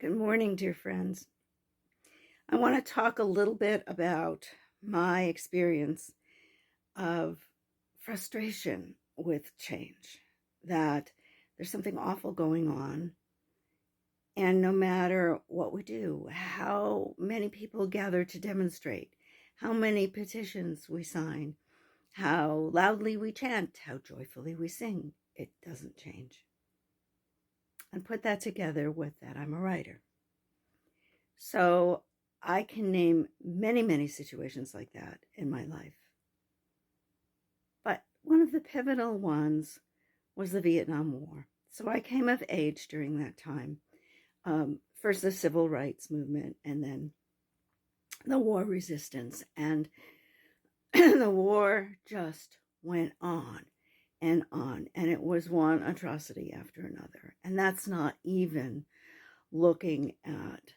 Good morning, dear friends. I want to talk a little bit about my experience of frustration with change, that there's something awful going on, and no matter what we do, how many people gather to demonstrate, how many petitions we sign, how loudly we chant, how joyfully we sing, it doesn't change. And put that together with that I'm a writer. So I can name many, many situations like that in my life. But one of the pivotal ones was the Vietnam War. So I came of age during that time. First the civil rights movement, and then the war resistance. And the war just went on. And it was one atrocity after another. And that's not even looking at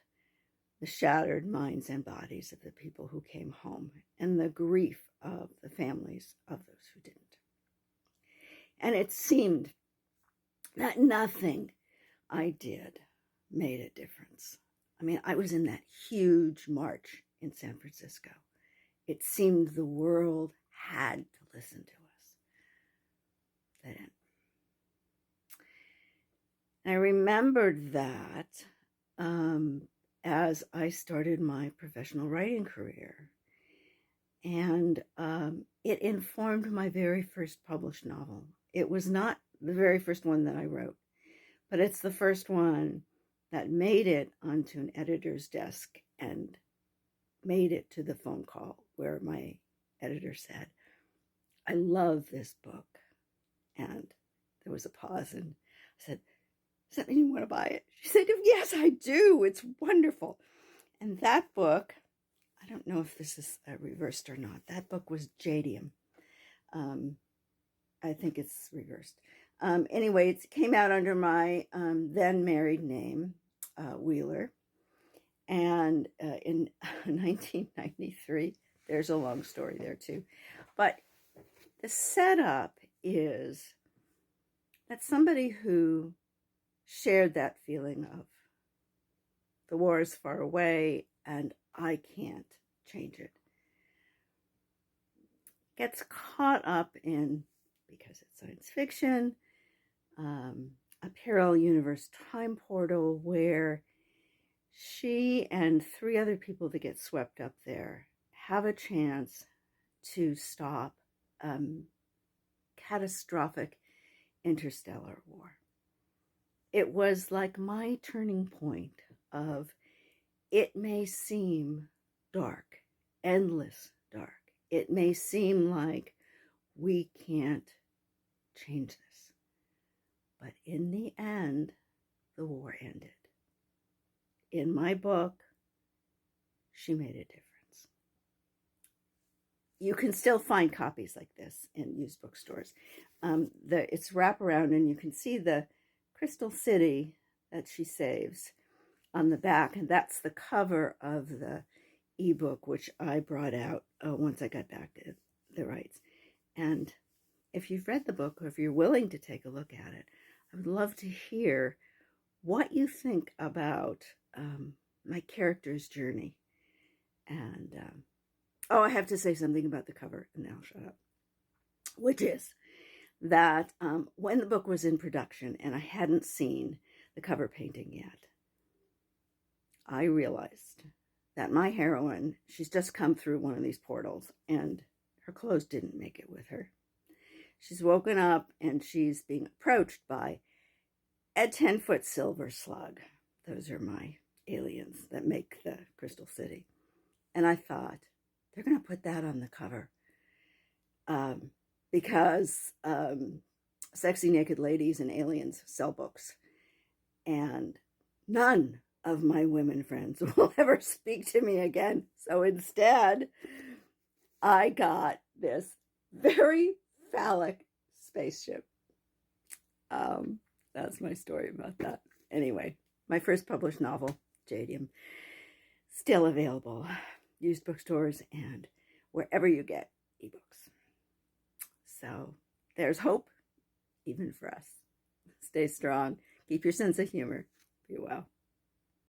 the shattered minds and bodies of the people who came home and the grief of the families of those who didn't. And it seemed that nothing I did made a difference. I mean, I was in that huge march in San Francisco. It seemed the world had to listen to us. They didn't. And I remembered that as I started my professional writing career. And it informed my very first published novel. It was not the very first one that I wrote, but it's the first one that made it onto an editor's desk and made it to the phone call where my editor said, "I love this book." And there was a pause, and I said, "Does that mean you want to buy it?" She said, "Yes, I do. It's wonderful." And that book, I don't know if this is reversed or not. That book was JAYDIUM. I think it's reversed. Anyway, it came out under my then married name, Wheeler. And in 1993, there's a long story there too. But the setup is that somebody who shared that feeling of the war is far away and I can't change it, gets caught up in, because it's science fiction, a parallel universe time portal where she and 3 other people that get swept up there have a chance to stop catastrophic interstellar war. It was like my turning point of, it may seem dark, endless dark. It may seem like we can't change this. But in the end, the war ended. In my book, she made a difference. You can still find copies like this in used bookstores. It's wraparound, and you can see the crystal city that she saves on the back, and that's the cover of the ebook, which I brought out once I got back to the rights. And if you've read the book, or if you're willing to take a look at it, I would love to hear what you think about my character's journey. And I have to say something about the cover, and then I'll shut up, which is that when the book was in production and I hadn't seen the cover painting yet, I realized that my heroine, she's just come through one of these portals and her clothes didn't make it with her. She's woken up and she's being approached by a 10-foot silver slug. Those are my aliens that make the Crystal City. And I thought, they're going to put that on the cover because sexy naked ladies and aliens sell books. And none of my women friends will ever speak to me again. So instead, I got this very phallic spaceship. That's my story about that. Anyway, my first published novel, JAYDIUM, still available, used bookstores and wherever you get ebooks. So there's hope, even for us. Stay strong. Keep your sense of humor. Be well.